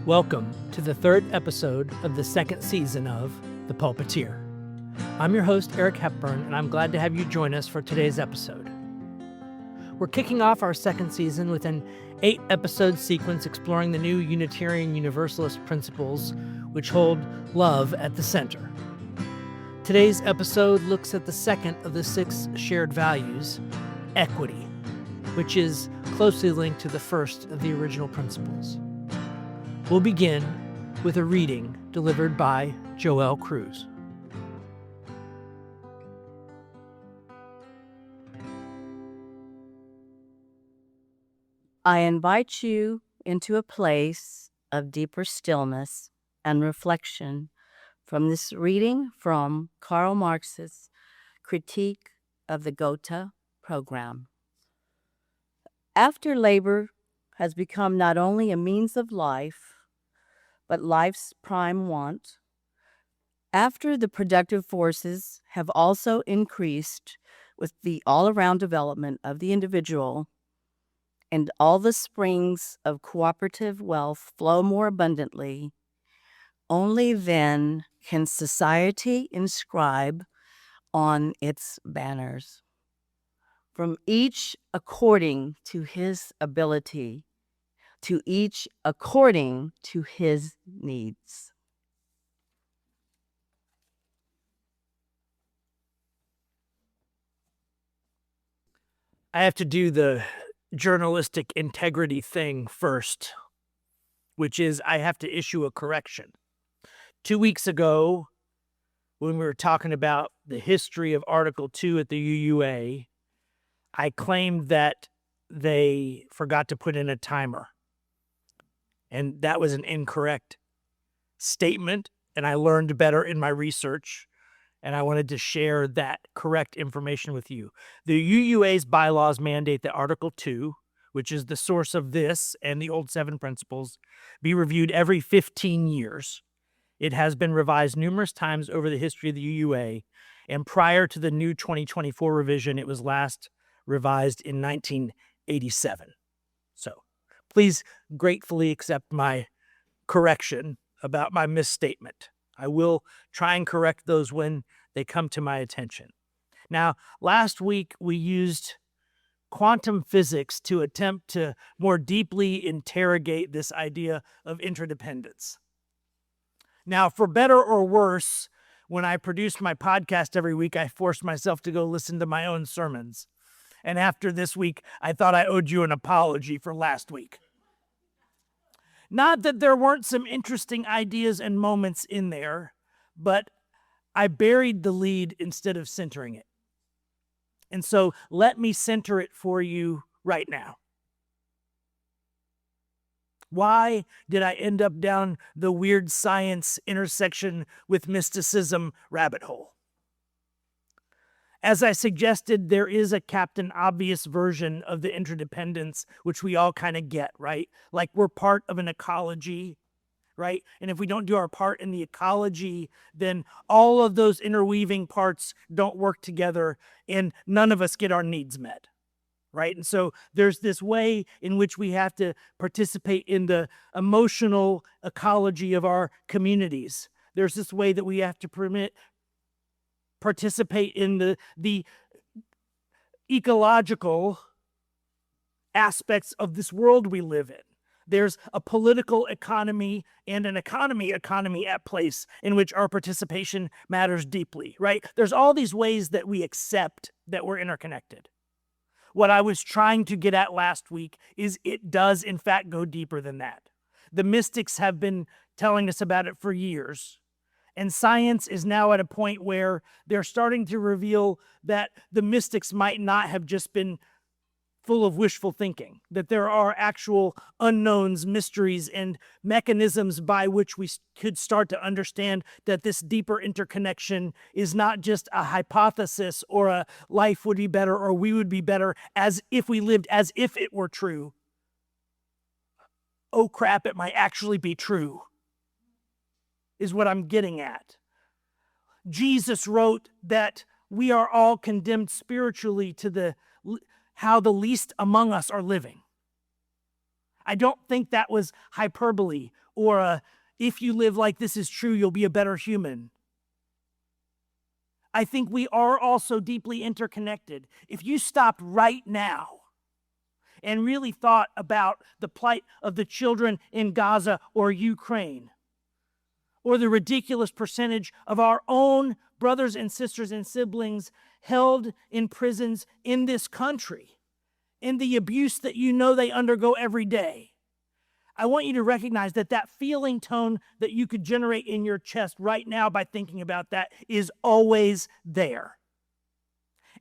Welcome to the third episode of the second season of The Pulpiteer. I'm your host, Eric Hepburn, and I'm glad to have you join us for today's episode. We're kicking off our second season with an 8-episode sequence exploring the new Unitarian Universalist principles, which hold love at the center. Today's episode looks at the second of the 6 shared values, equity, which is closely linked to the first of the original principles. We'll begin with a reading delivered by Joel Cruz. I invite you into a place of deeper stillness and reflection from this reading from Karl Marx's Critique of the Gotha Program. After labor has become not only a means of life, but life's prime want, after the productive forces have also increased with the all-around development of the individual, and all the springs of cooperative wealth flow more abundantly, only then can society inscribe on its banners, from each according to his ability, to each according to his needs. I have to do the journalistic integrity thing first, which is I have to issue a correction. 2 weeks ago, when we were talking about the history of Article 2 at the UUA, I claimed that they forgot to put in a timer. And that was an incorrect statement, and I learned better in my research, and I wanted to share that correct information with you. The UUA's bylaws mandate that Article 2, which is the source of this and the old 7 principles, be reviewed every 15 years. It has been revised numerous times over the history of the UUA, and prior to the new 2024 revision, it was last revised in 1987. So please gratefully accept my correction about my misstatement. I will try and correct those when they come to my attention. Now, last week we used quantum physics to attempt to more deeply interrogate this idea of interdependence. Now, for better or worse, when I produced my podcast every week, I forced myself to go listen to my own sermons. And after this week, I thought I owed you an apology for last week. Not that there weren't some interesting ideas and moments in there, but I buried the lead instead of centering it. And so let me center it for you right now. Why did I end up down the weird science intersection with mysticism rabbit hole? As I suggested, there is a Captain Obvious version of the interdependence, which we all kind of get, right? Like we're part of an ecology, right? And if we don't do our part in the ecology, then all of those interweaving parts don't work together and none of us get our needs met, right? And so there's this way in which we have to participate in the emotional ecology of our communities. There's this way that we have to participate in the ecological aspects of this world we live in. There's a political economy and an economy at place in which our participation matters deeply, right? There's all these ways that we accept that we're interconnected. What I was trying to get at last week is it does in fact go deeper than that. The mystics have been telling us about it for years. And science is now at a point where they're starting to reveal that the mystics might not have just been full of wishful thinking, that there are actual unknowns, mysteries, and mechanisms by which we could start to understand that this deeper interconnection is not just a hypothesis or a life would be better or we would be better as if we lived as if it were true. Oh crap, it might actually be true, is what I'm getting at. Jesus wrote that we are all condemned spiritually to how the least among us are living. I don't think that was hyperbole or if you live like this is true, you'll be a better human. I think we are also deeply interconnected. If you stopped right now and really thought about the plight of the children in Gaza or Ukraine, or the ridiculous percentage of our own brothers and sisters and siblings held in prisons in this country, and the abuse that you know they undergo every day, I want you to recognize that that feeling tone that you could generate in your chest right now by thinking about that is always there.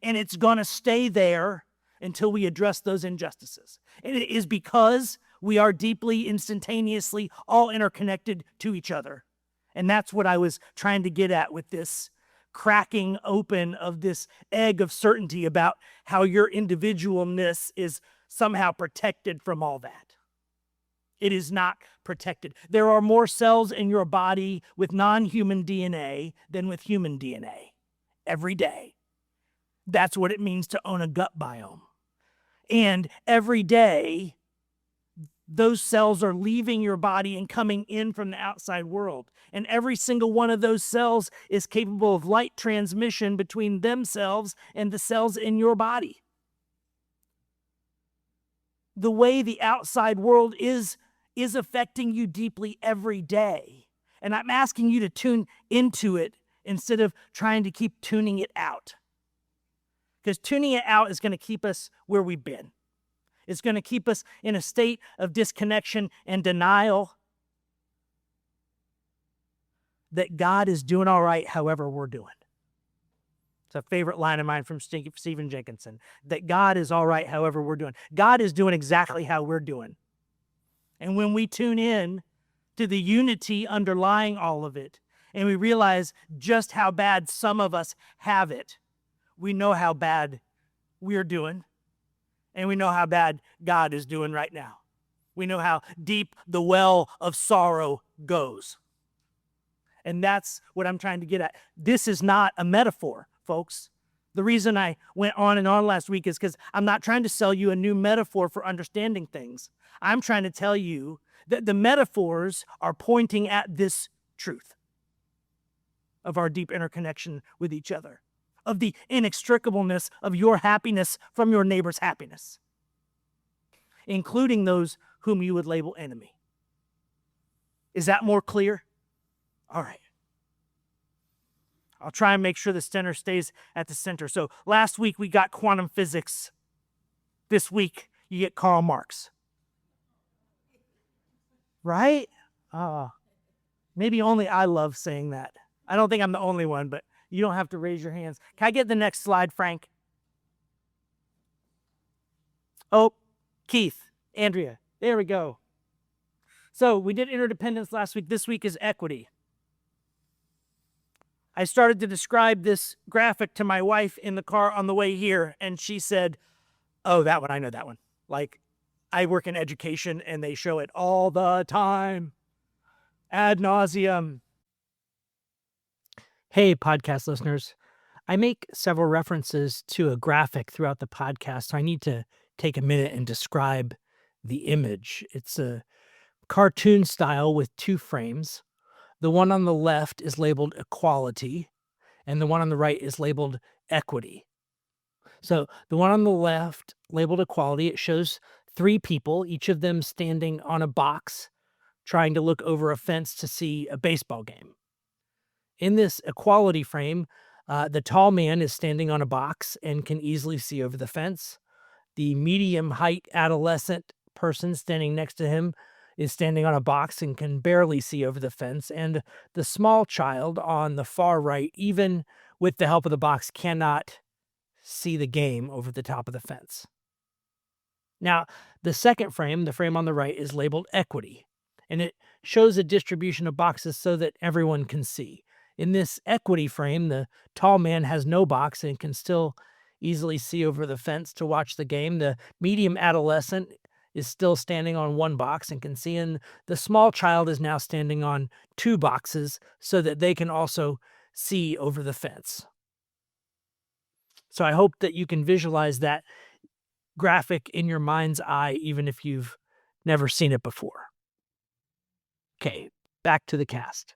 And it's going to stay there until we address those injustices. And it is because we are deeply, instantaneously, all interconnected to each other. And that's what I was trying to get at with this cracking open of this egg of certainty about how your individualness is somehow protected from all that. It is not protected. There are more cells in your body with non-human DNA than with human DNA every day. That's what it means to own a gut biome. And every day, those cells are leaving your body and coming in from the outside world. And every single one of those cells is capable of light transmission between themselves and the cells in your body. The way the outside world is affecting you deeply every day. And I'm asking you to tune into it instead of trying to keep tuning it out. Because tuning it out is going to keep us where we've been. It's going to keep us in a state of disconnection and denial that God is doing all right however we're doing. It's a favorite line of mine from Stephen Jenkinson, that God is all right however we're doing. God is doing exactly how we're doing. And when we tune in to the unity underlying all of it, and we realize just how bad some of us have it, we know how bad we're doing, and we know how bad God is doing right now. We know how deep the well of sorrow goes. And that's what I'm trying to get at. This is not a metaphor, folks. The reason I went on and on last week is because I'm not trying to sell you a new metaphor for understanding things. I'm trying to tell you that the metaphors are pointing at this truth of our deep interconnection with each other, of the inextricableness of your happiness from your neighbor's happiness, including those whom you would label enemy. Is that more clear? All right. I'll try and make sure the center stays at the center. So last week we got quantum physics. This week you get Karl Marx. Right? Maybe only I love saying that. I don't think I'm the only one, but you don't have to raise your hands. Can I get the next slide, Frank? Oh, Keith, Andrea, there we go. So we did interdependence last week. This week is equity. I started to describe this graphic to my wife in the car on the way here, and she said, oh, that one, I know that one. Like, I work in education, and they show it all the time, ad nauseum. Hey, podcast listeners. I make several references to a graphic throughout the podcast, so I need to take a minute and describe the image. It's a cartoon style with two frames. The one on the left is labeled equality, and the one on the right is labeled equity. So the one on the left, labeled equality, it shows three people, each of them standing on a box, trying to look over a fence to see a baseball game. In this equality frame, the tall man is standing on a box and can easily see over the fence. The medium height adolescent person standing next to him is standing on a box and can barely see over the fence. And the small child on the far right, even with the help of the box, cannot see the game over the top of the fence. Now, the second frame, the frame on the right, is labeled equity, and it shows a distribution of boxes so that everyone can see. In this equity frame, the tall man has no box and can still easily see over the fence to watch the game. The medium adolescent is still standing on one box and can see, and the small child is now standing on two boxes so that they can also see over the fence. So I hope that you can visualize that graphic in your mind's eye, even if you've never seen it before. Okay, back to the cast.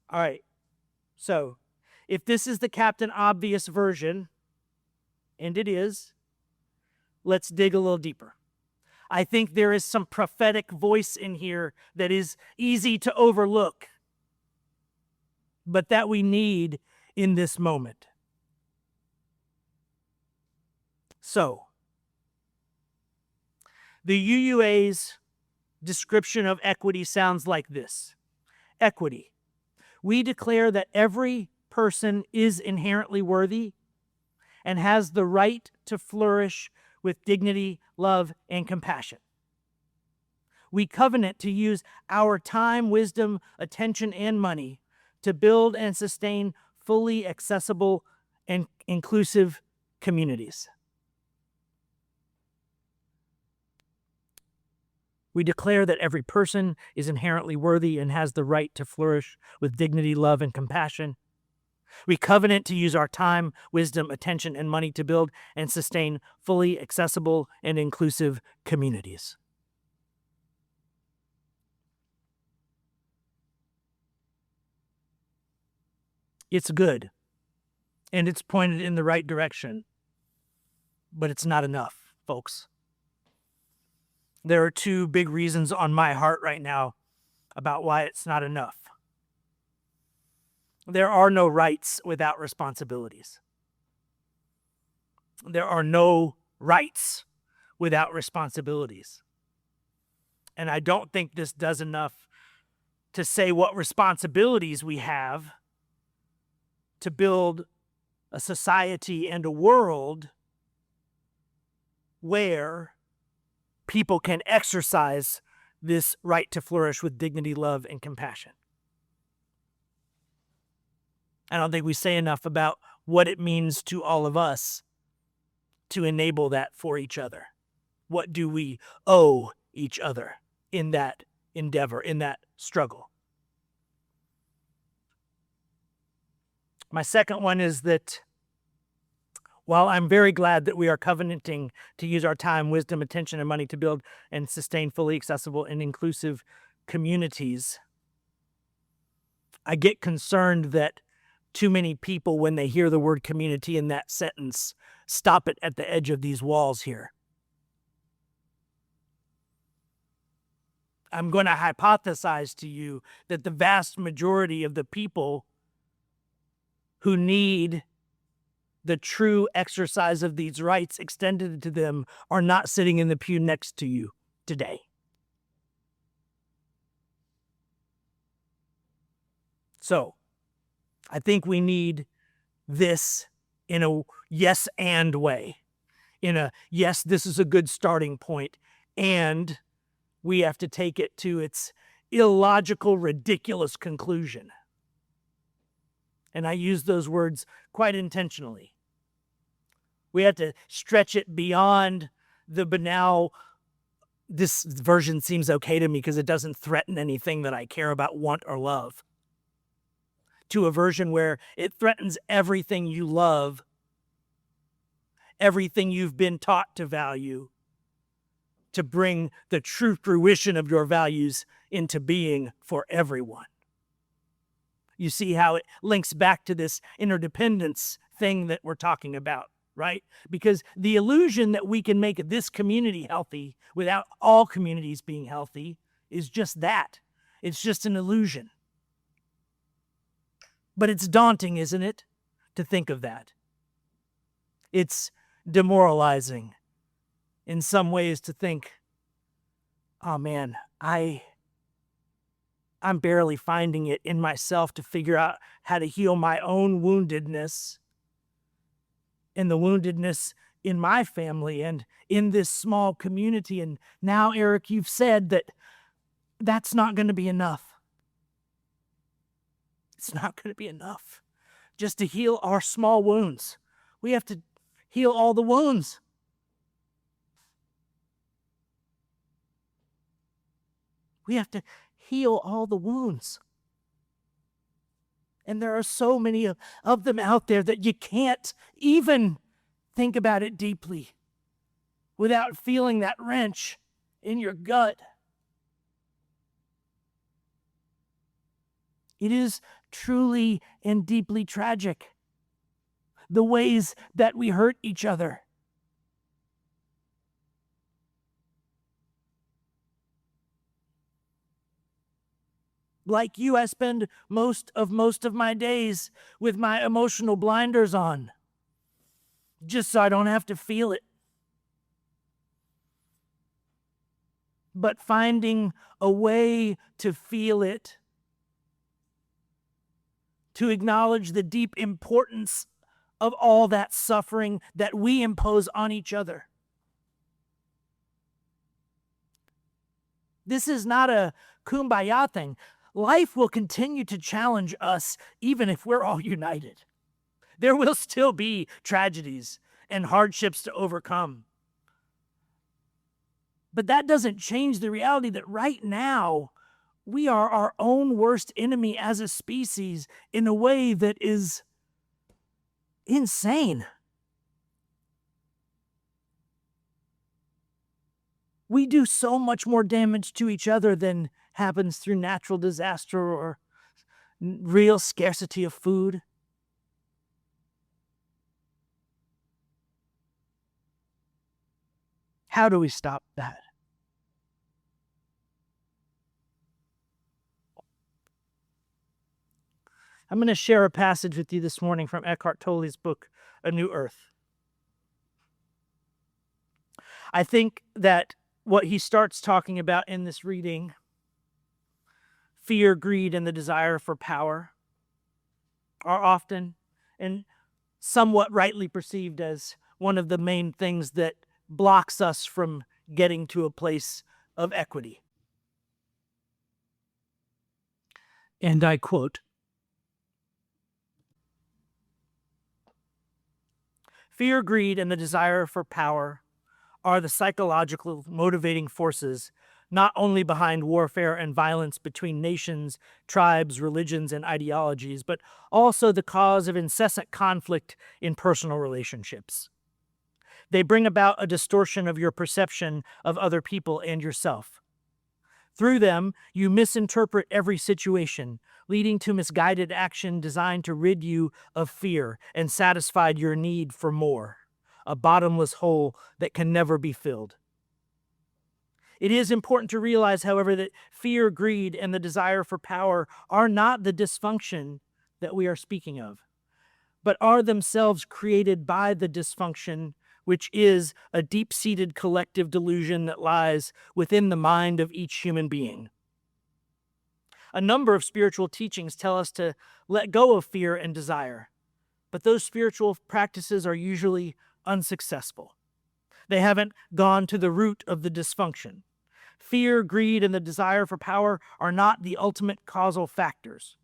All right, so if this is the Captain Obvious version, and it is, let's dig a little deeper. I think there is some prophetic voice in here that is easy to overlook, but that we need in this moment. So, the UUA's description of equity sounds like this. Equity. We declare that every person is inherently worthy and has the right to flourish with dignity, love, and compassion. We covenant to use our time, wisdom, attention, and money to build and sustain fully accessible and inclusive communities. We declare that every person is inherently worthy and has the right to flourish with dignity, love, and compassion. We covenant to use our time, wisdom, attention, and money to build and sustain fully accessible and inclusive communities. It's good, and it's pointed in the right direction, but it's not enough, folks. There are two big reasons on my heart right now about why it's not enough. There are no rights without responsibilities. There are no rights without responsibilities. And I don't think this does enough to say what responsibilities we have to build a society and a world where people can exercise this right to flourish with dignity, love, and compassion. I don't think we say enough about what it means to all of us to enable that for each other. What do we owe each other in that endeavor, in that struggle? My second one is that while I'm very glad that we are covenanting to use our time, wisdom, attention, and money to build and sustain fully accessible and inclusive communities, I get concerned that too many people, when they hear the word community in that sentence, stop it at the edge of these walls here. I'm going to hypothesize to you that the vast majority of the people who need the true exercise of these rights extended to them are not sitting in the pew next to you today. So, I think we need this in a yes and way. In a yes, this is a good starting point, and we have to take it to its illogical, ridiculous conclusion. And I use those words quite intentionally. We have to stretch it beyond the banal, this version seems okay to me because it doesn't threaten anything that I care about, want, or love, to a version where it threatens everything you love, everything you've been taught to value, to bring the true fruition of your values into being for everyone. You see how it links back to this interdependence thing that we're talking about, right? Because the illusion that we can make this community healthy without all communities being healthy is just that. It's just an illusion. But it's daunting, isn't it, to think of that? It's demoralizing in some ways to think, oh man, I'm barely finding it in myself to figure out how to heal my own woundedness and the woundedness in my family and in this small community. And now, Eric, you've said that that's not going to be enough. It's not going to be enough just to heal our small wounds. We have to heal all the wounds. We have to heal all the wounds. And there are so many of them out there that you can't even think about it deeply without feeling that wrench in your gut. It is truly and deeply tragic, the ways that we hurt each other. Like you, I spend most of my days with my emotional blinders on, just so I don't have to feel it. But finding a way to feel it, to acknowledge the deep importance of all that suffering that we impose on each other. This is not a kumbaya thing. Life will continue to challenge us even if we're all united. There will still be tragedies and hardships to overcome. But that doesn't change the reality that right now, we are our own worst enemy as a species in a way that is insane. We do so much more damage to each other than happens through natural disaster or real scarcity of food. How do we stop that? I'm going to share a passage with you this morning from Eckhart Tolle's book, A New Earth. I think that what he starts talking about in this reading, fear, greed, and the desire for power, are often and somewhat rightly perceived as one of the main things that blocks us from getting to a place of equity. And I quote, "Fear, greed, and the desire for power are the psychological motivating forces not only behind warfare and violence between nations, tribes, religions, and ideologies, but also the cause of incessant conflict in personal relationships. They bring about a distortion of your perception of other people and yourself. Through them, you misinterpret every situation, leading to misguided action designed to rid you of fear and satisfy your need for more, a bottomless hole that can never be filled. It is important to realize, however, that fear, greed, and the desire for power are not the dysfunction that we are speaking of, but are themselves created by the dysfunction, which is a deep-seated collective delusion that lies within the mind of each human being. A number of spiritual teachings tell us to let go of fear and desire, but those spiritual practices are usually unsuccessful. They haven't gone to the root of the dysfunction. Fear, greed, and the desire for power are not the ultimate causal factors.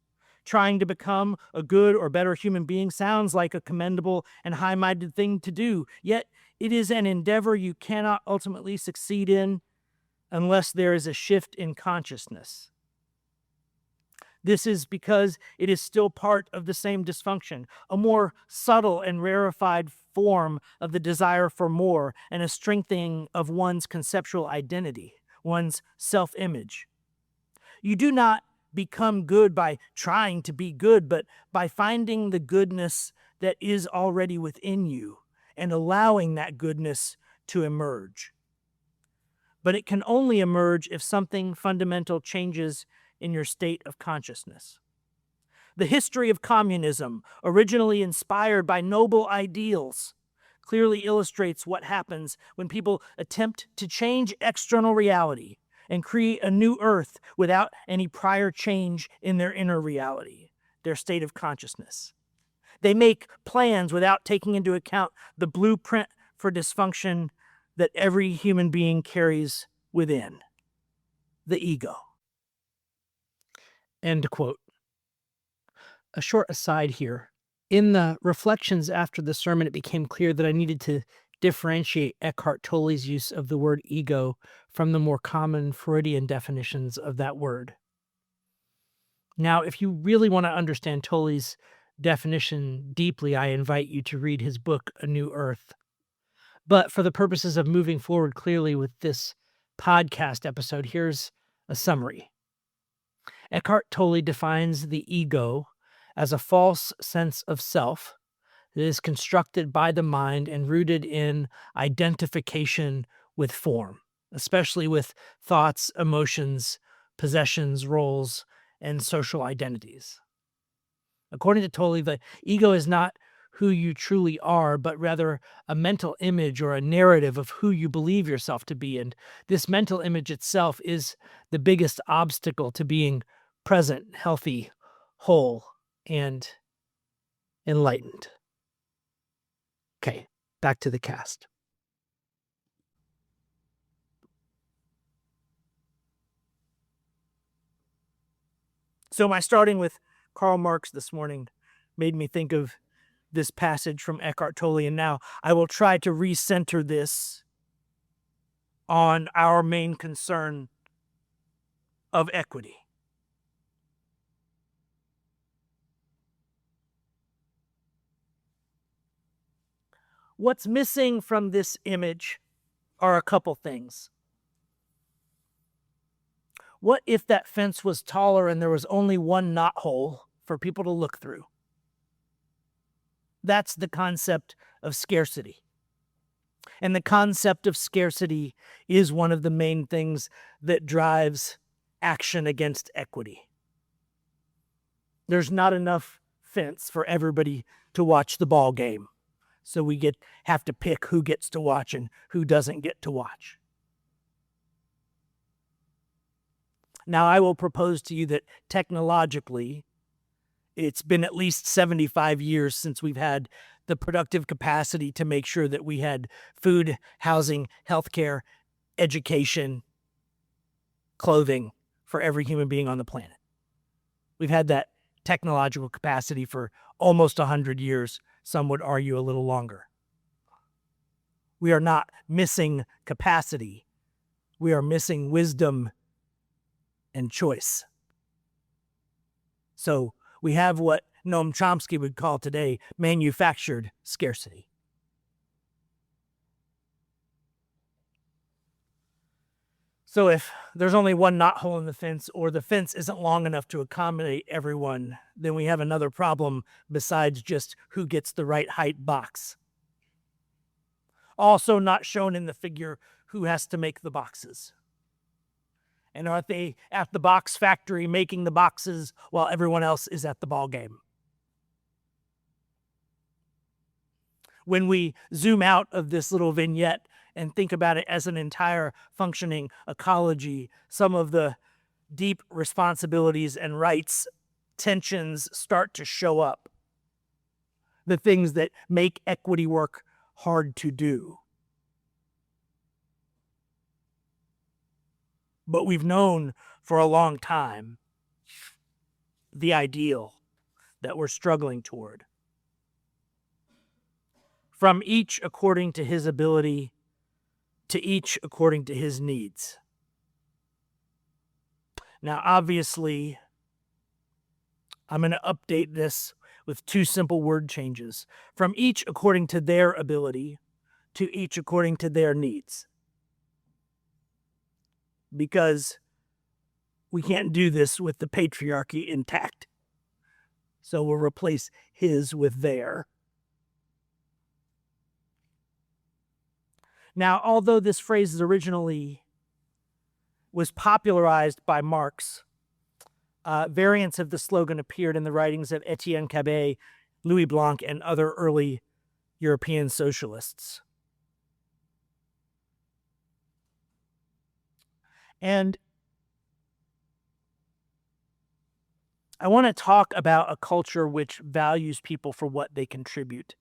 Trying to become a good or better human being sounds like a commendable and high-minded thing to do, yet it is an endeavor you cannot ultimately succeed in unless there is a shift in consciousness. This is because it is still part of the same dysfunction, a more subtle and rarefied form of the desire for more and a strengthening of one's conceptual identity, one's self-image. You do not become good by trying to be good, but by finding the goodness that is already within you and allowing that goodness to emerge. But it can only emerge if something fundamental changes in your state of consciousness. The history of communism, originally inspired by noble ideals, clearly illustrates what happens when people attempt to change external reality and create a new earth without any prior change in their inner reality, their state of consciousness. They make plans without taking into account the blueprint for dysfunction that every human being carries within, the ego." End quote. A short aside here. In the reflections after the sermon, it became clear that I needed to differentiate Eckhart Tolle's use of the word ego from the more common Freudian definitions of that word. Now, if you really want to understand Tolle's definition deeply, I invite you to read his book, A New Earth. But for the purposes of moving forward clearly with this podcast episode, here's a summary. Eckhart Tolle defines the ego as a false sense of self that is constructed by the mind and rooted in identification with form, especially with thoughts, emotions, possessions, roles, and social identities. According to Tolle, the ego is not who you truly are, but rather a mental image or a narrative of who you believe yourself to be. And this mental image itself is the biggest obstacle to being present, healthy, whole, and enlightened. Okay, back to the cast. So my starting with Karl Marx this morning made me think of this passage from Eckhart Tolle, and now I will try to recenter this on our main concern of equity. What's missing from this image are a couple things. What if that fence was taller and there was only one knothole for people to look through? That's the concept of scarcity. And the concept of scarcity is one of the main things that drives action against equity. There's not enough fence for everybody to watch the ball game. So we have to pick who gets to watch and who doesn't get to watch. Now, I will propose to you that technologically, it's been at least 75 years since we've had the productive capacity to make sure that we had food, housing, healthcare, education, clothing for every human being on the planet. We've had that technological capacity for almost 100 years. Some would argue a little longer. We are not missing capacity. We are missing wisdom and choice. So we have what Noam Chomsky would call today manufactured scarcity. So if there's only one knothole in the fence, or the fence isn't long enough to accommodate everyone, then we have another problem besides just who gets the right height box. Also not shown in the figure, who has to make the boxes. And are they at the box factory making the boxes while everyone else is at the ball game? When we zoom out of this little vignette and think about it as an entire functioning ecology, some of the deep responsibilities and rights tensions start to show up. The things that make equity work hard to do. But we've known for a long time the ideal that we're struggling toward. From each according to his ability, to each according to his needs. Now, obviously, I'm going to update this with two simple word changes. From each according to their ability, to each according to their needs. Because we can't do this with the patriarchy intact. So we'll replace his with their. Now, although this phrase originally was popularized by Marx, variants of the slogan appeared in the writings of Etienne Cabet, Louis Blanc, and other early European socialists. And I want to talk about a culture which values people for what they contribute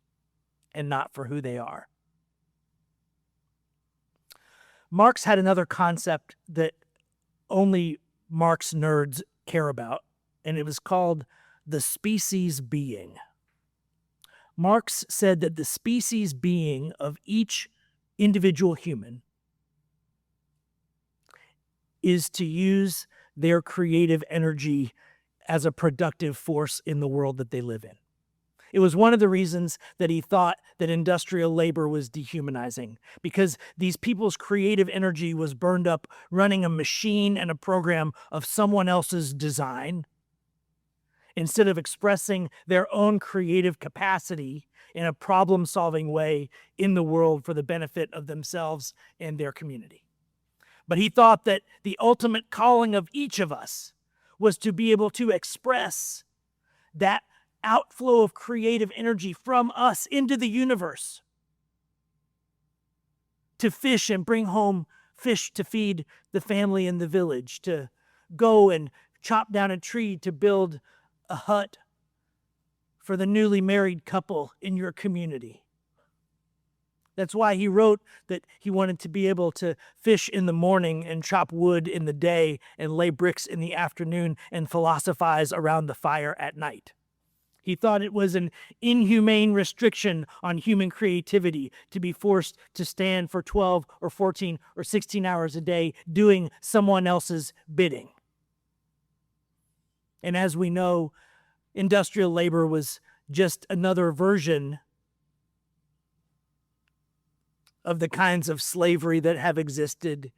and not for who they are. Marx had another concept that only Marx nerds care about, and it was called the species being. Marx said that the species being of each individual human is to use their creative energy as a productive force in the world that they live in. It was one of the reasons that he thought that industrial labor was dehumanizing, because these people's creative energy was burned up running a machine and a program of someone else's design, instead of expressing their own creative capacity in a problem-solving way in the world for the benefit of themselves and their community. But he thought that the ultimate calling of each of us was to be able to express that outflow of creative energy from us into the universe, to fish and bring home fish to feed the family in the village, to go and chop down a tree to build a hut for the newly married couple in your community. That's why he wrote that he wanted to be able to fish in the morning and chop wood in the day and lay bricks in the afternoon and philosophize around the fire at night. He thought it was an inhumane restriction on human creativity to be forced to stand for 12 or 14 or 16 hours a day doing someone else's bidding. And as we know, industrial labor was just another version of the kinds of slavery that have existed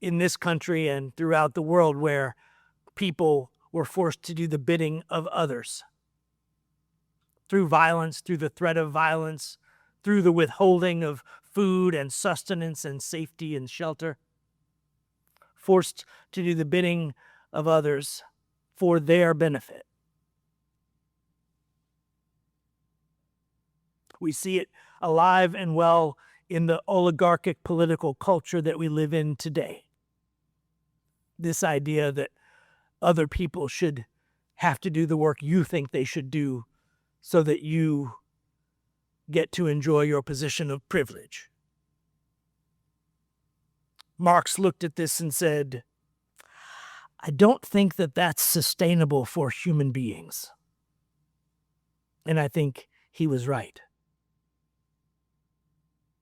in this country and throughout the world, where people were forced to do the bidding of others through violence, through the threat of violence, through the withholding of food and sustenance and safety and shelter, forced to do the bidding of others for their benefit. We see it alive and well in the oligarchic political culture that we live in today. This idea that other people should have to do the work you think they should do so that you get to enjoy your position of privilege. Marx looked at this and said, I don't think that that's sustainable for human beings. And I think he was right.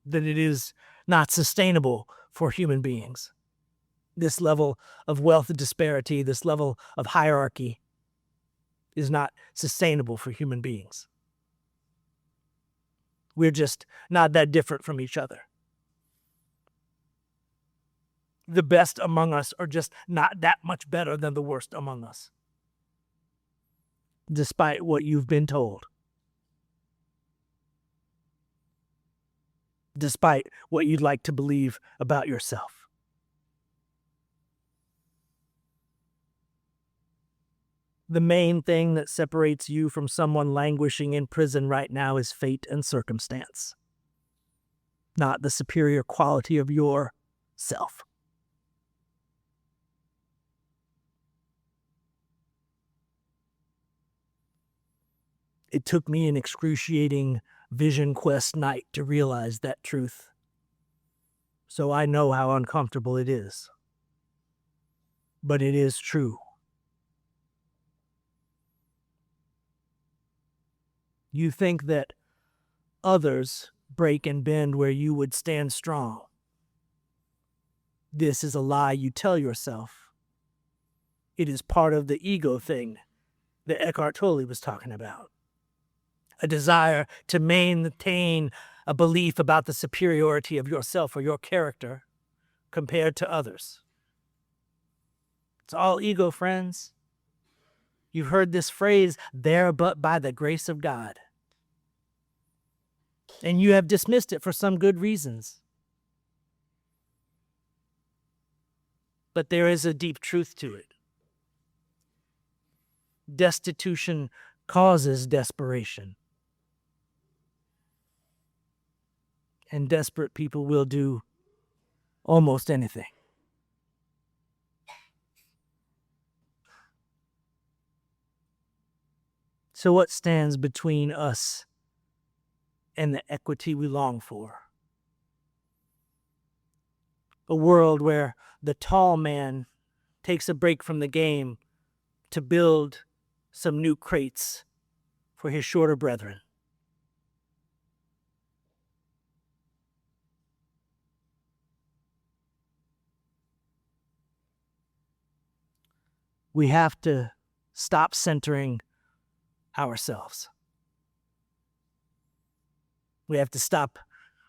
That it is not sustainable for human beings. This level of wealth disparity, this level of hierarchy, is not sustainable for human beings. We're just not that different from each other. The best among us are just not that much better than the worst among us, despite what you've been told, despite what you'd like to believe about yourself. The main thing that separates you from someone languishing in prison right now is fate and circumstance, not the superior quality of your self. It took me an excruciating vision quest night to realize that truth, so I know how uncomfortable it is. But it is true. You think that others break and bend where you would stand strong. This is a lie you tell yourself. It is part of the ego thing that Eckhart Tolle was talking about. A desire to maintain a belief about the superiority of yourself or your character compared to others. It's all ego, friends. You've heard this phrase, there but by the grace of God. And you have dismissed it for some good reasons. But there is a deep truth to it. Destitution causes desperation. And desperate people will do almost anything. So what stands between us and the equity we long for? A world where the tall man takes a break from the game to build some new crates for his shorter brethren. We have to stop centering ourselves. We have to stop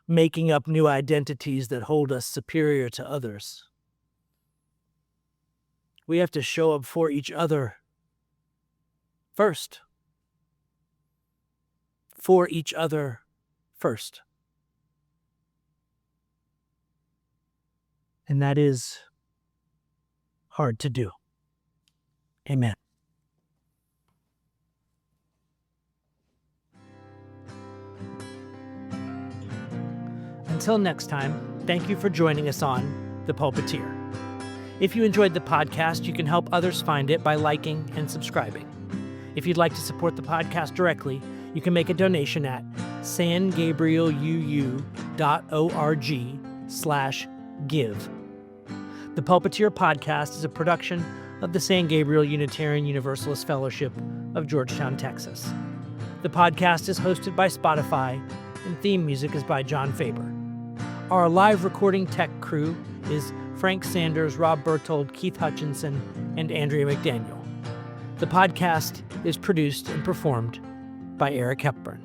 making up new identities that hold us superior to others. We have to show up for each other first. For each other first. And that is hard to do. Amen. Until next time, thank you for joining us on The Pulpiteer. If you enjoyed the podcast, you can help others find it by liking and subscribing. If you'd like to support the podcast directly, you can make a donation at sangabrieluu.org/give. The Pulpiteer podcast is a production of the San Gabriel Unitarian Universalist Fellowship of Georgetown, Texas. The podcast is hosted by Spotify, and theme music is by John Faber. Our live recording tech crew is Frank Sanders, Rob Berthold, Keith Hutchinson, and Andrea McDaniel. The podcast is produced and performed by Eric Hepburn.